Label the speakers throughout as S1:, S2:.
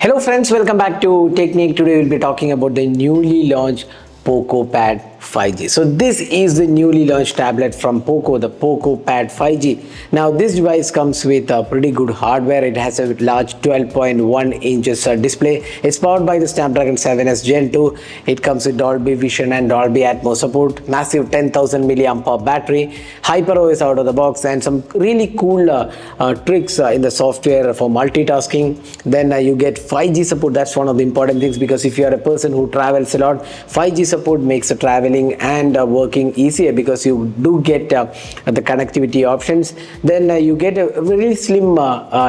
S1: Hello friends, welcome back to Technique. Today we'll be talking about the newly launched Poco Pad 5G. So this is the newly launched tablet from Poco, the Poco Pad 5G. Now this device comes with a pretty good hardware. It has a large 12.1 inches display. It's powered by the Snapdragon 7S Gen 2. It comes with Dolby Vision and Dolby Atmos support, massive 10,000 milliampere battery, HyperOS out of the box, and some really cool tricks in the software for multitasking. Then you get 5G support. That's one of the important things, because if you are a person who travels a lot, 5G support makes the traveling and working easier, because you do get the connectivity options. Then you get a very slim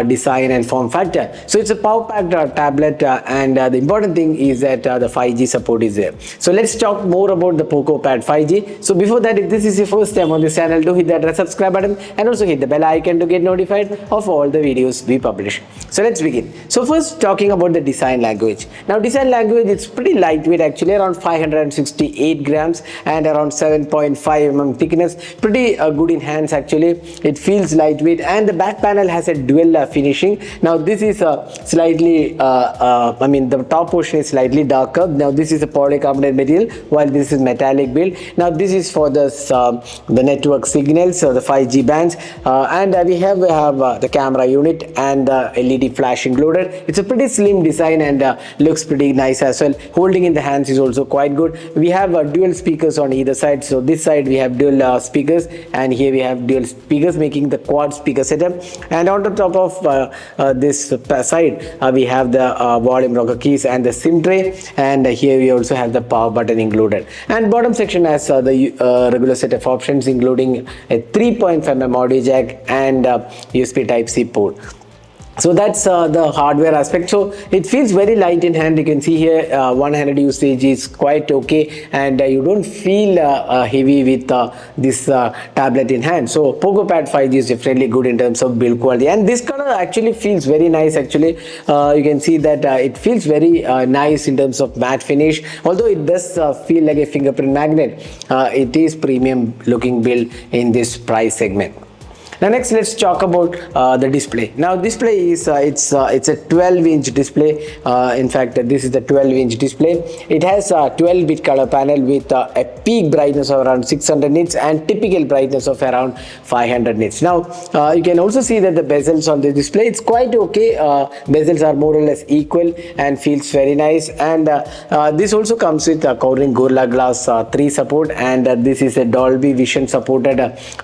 S1: design and form factor. So it's a power packed tablet, and the important thing is that the 5G support is there. So let's talk more about the Poco Pad 5G. So before that, if this is your first time on this channel, do hit that red subscribe button and also hit the bell icon to get notified of all the videos we publish. So let's begin. So first, talking about the design language. Now design language, it's pretty lightweight, actually around 568 grams and around 7.5 mm thickness. Pretty good in hands actually. It feels lightweight, and the back panel has a dual finishing. Now this is slightly the top portion is slightly darker. Now this is a polycarbonate material, while this is metallic build. Now this is for the network signals, so the 5G bands, and we have the camera unit and LED flash included. It's a pretty slim design and looks pretty nice as well. Holding in the hands is also quite good. We have dual speakers on either side. So this side we have dual speakers, and here we have dual speakers, making the quad speaker setup. And on the top of this side we have the volume rocker keys and the SIM tray, and here we also have the power button included. And bottom section has the regular set of options, including a 3.5mm audio jack and USB Type-C port. So that's the hardware aspect. So it feels very light in hand. You can see here one-handed usage is quite okay, and you don't feel heavy with this tablet in hand. So Poco Pad 5G is definitely good in terms of build quality, and this color actually feels very nice actually. You can see that it feels very nice in terms of matte finish, although it does feel like a fingerprint magnet. It is premium looking build in this price segment. Now next, let's talk about the display. Now display is it's a 12-inch display. In fact, this is the 12-inch display. It has a 12-bit color panel with a peak brightness of around 600 nits and typical brightness of around 500 nits. Now you can also see that the bezels on the display, it's quite okay. Bezels are more or less equal and feels very nice. And this also comes with covering Gorilla Glass 3 support, and this is a Dolby Vision supported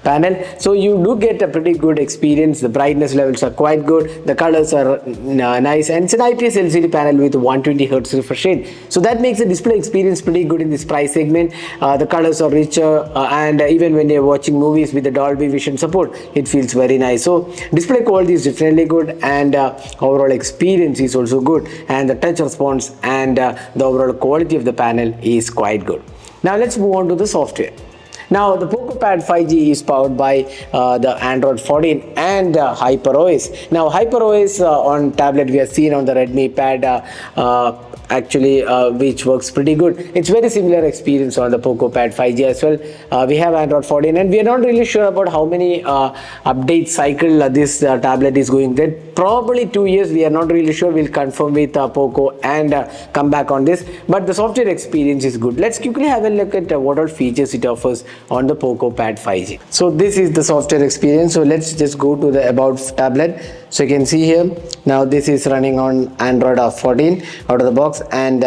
S1: panel. So you do get a pretty good experience. The brightness levels are quite good. The colors are nice, and it's an IPS LCD panel with 120 Hz refresh rate. So that makes the display experience pretty good in this price segment. The colors are richer, and even when you're watching movies with the Dolby Vision support, it feels very nice. So display quality is definitely good, and overall experience is also good, and the touch response and the overall quality of the panel is quite good. Now let's move on to the software. Now the Poco Pad 5G is powered by the Android 14 and HyperOS. Now HyperOS on tablet we have seen on the Redmi Pad which works pretty good. It's very similar experience on the Poco Pad 5G as well. We have Android 14, and we are not really sure about how many update cycle this tablet is going to get. Probably 2 years, we are not really sure. We'll confirm with Poco and come back on this, but the software experience is good. Let's quickly have a look at what all features it offers on the Poco Pad 5G. So this is the software experience. So let's just go to the About tablet. So you can see here, now this is running on Android 14 out of the box, and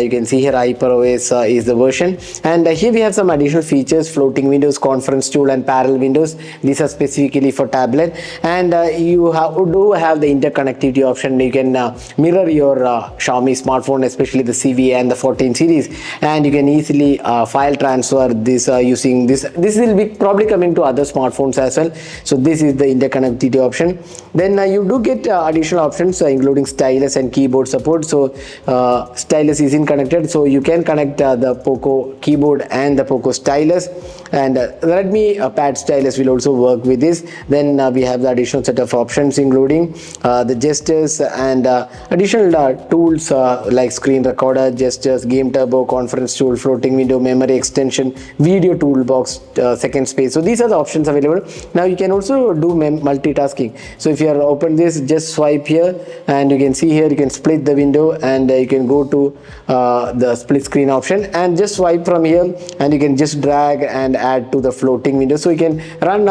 S1: you can see here HyperOS is the version, and here we have some additional features: floating windows, conference tool, and parallel windows. These are specifically for tablet, and you do have the interconnectivity option. You can mirror your Xiaomi smartphone, especially the CV and the 14 series, and you can easily file transfer this using this. This will be probably coming to other smartphones as well. So this is the interconnectivity option. Then you do get additional options including stylus and keyboard support. So stylus is isn't connected, so you can connect the Poco keyboard and the Poco stylus, and Redmi pad stylus will also work with this. Then we have the additional set of options, including the gestures and additional tools like screen recorder, gestures, game turbo, conference tool, floating window, memory extension, video toolbox, second space. So these are the options available. Now you can also do multitasking. So if you are open this, just swipe here, and you can see here you can split the window, and you can go to the split screen option, and just swipe from here, and you can just drag and add to the floating window. So you can run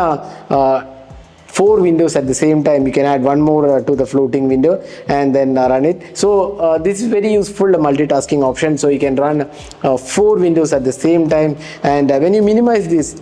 S1: 4 windows at the same time. You can add one more to the floating window and then run it. So this is very useful, the multitasking option. So you can run 4 windows at the same time, and when you minimize this,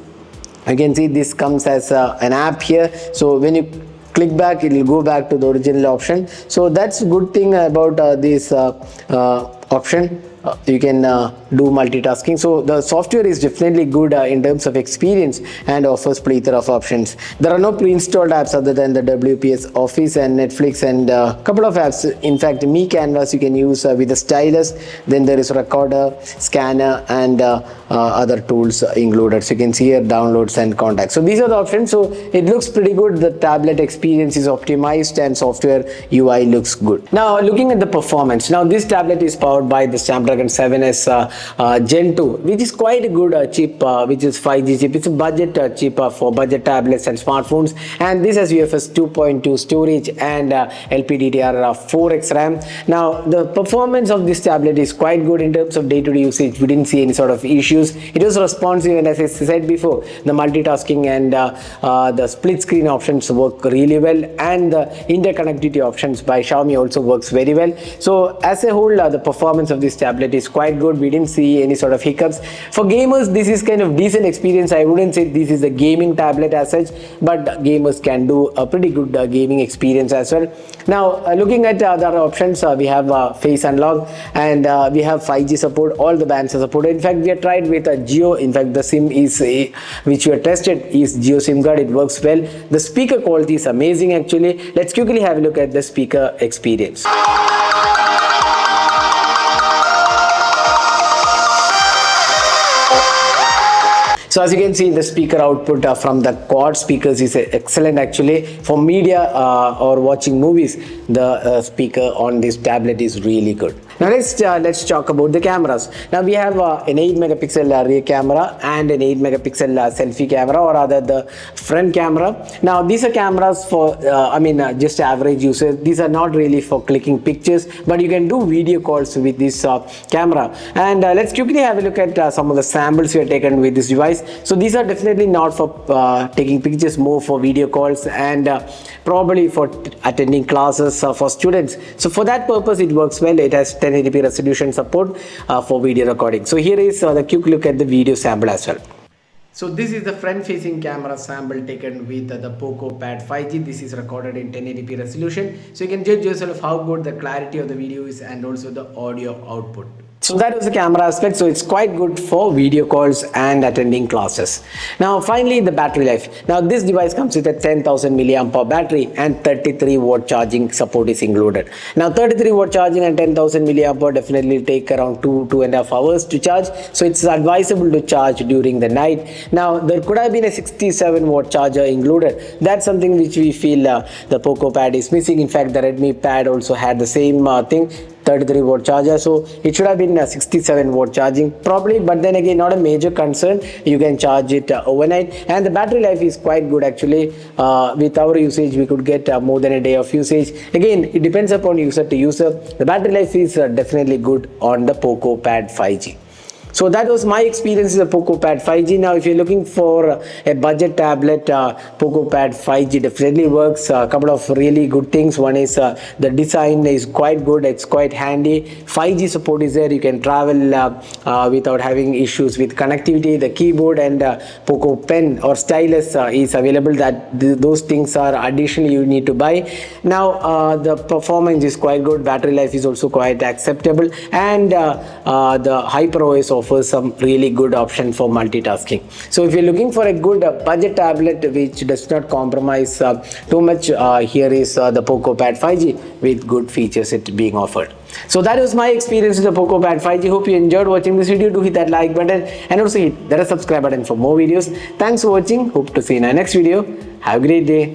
S1: you can see this comes as an app here. So when you click back, it will go back to the original option. So that's a good thing about this option. You can do multitasking. So the software is definitely good in terms of experience and offers plethora of options. There are no pre-installed apps other than the WPS Office and Netflix, and a couple of apps. In fact, Mi Canvas you can use with the stylus. Then there is recorder, scanner, and other tools included. So you can see here downloads and contacts. So these are the options. So it looks pretty good. The tablet experience is optimized and software UI looks good. Now looking at the performance. Now this tablet is powered by the Snapdragon 7S Gen 2, which is quite a good chip, which is 5G chip. It's a budget chip for budget tablets and smartphones, and this has UFS 2.2 storage and LPDDR4X RAM. Now the performance of this tablet is quite good in terms of day-to-day usage. We didn't see any sort of issues. It was responsive, and as I said before, the multitasking and the split screen options work really well, and the interconnectivity options by Xiaomi also works very well. So as a whole, the performance of this tablet is quite good. We didn't see any sort of hiccups. For gamers, this is kind of decent experience. I wouldn't say this is a gaming tablet as such, but gamers can do a pretty good gaming experience as well. Now looking at other options, we have face unlock, and we have 5G support. All the bands are supported. In fact, we have tried with a Geo. In fact, the SIM is which we have tested is Geo SIM card. It works well. The speaker quality is amazing actually. Let's quickly have a look at the speaker experience. So as you can see, the speaker output from the quad speakers is excellent actually. For media or watching movies, the speaker on this tablet is really good. Now let's talk about the cameras. Now we have an 8 megapixel rear camera and an 8 megapixel selfie camera, or rather the front camera. Now these are cameras for just average users. These are not really for clicking pictures, but you can do video calls with this camera. And let's quickly have a look at some of the samples we have taken with this device. So these are definitely not for taking pictures, more for video calls and probably for attending classes for students. So for that purpose it works well. It has 1080p resolution support for video recording. So here is the quick look at the video sample as well. So this is the front facing camera sample taken with the Poco Pad 5G. This is recorded in 1080p resolution. So you can judge yourself how good the clarity of the video is and also the audio output. So that was the camera aspect. So it's quite good for video calls and attending classes. Now finally, the battery life. Now this device comes with a 10,000 milliampere battery and 33 watt charging support is included. Now 33 watt charging and 10,000 milliampere definitely take around 2.5 hours to charge. So it's advisable to charge during the night. Now there could have been a 67 watt charger included. That's something which we feel the Poco Pad is missing. In fact, the Redmi Pad also had the same thing. 33 watt charger, so it should have been a 67 watt charging probably, but then again not a major concern. You can charge it overnight, and the battery life is quite good actually. With our usage we could get more than a day of usage. Again, it depends upon user to user. The battery life is definitely good on the Poco Pad 5G. So that was my experience with the Poco Pad 5G. Now if you're looking for a budget tablet, Poco Pad 5G definitely works. A couple of really good things. One is the design is quite good. It's quite handy. 5G support is there. You can travel without having issues with connectivity. The keyboard and Poco pen or stylus is available. Those things are additionally you need to buy. Now the performance is quite good. Battery life is also quite acceptable, and the HyperOS offers some really good option for multitasking. So if you're looking for a good budget tablet which does not compromise too much, here is the Poco Pad 5G with good features it being offered. So that was my experience with the Poco Pad 5G. Hope you enjoyed watching this video. Do hit that like button and also hit that subscribe button for more videos. Thanks for watching. Hope to see you in our next video. Have a great day.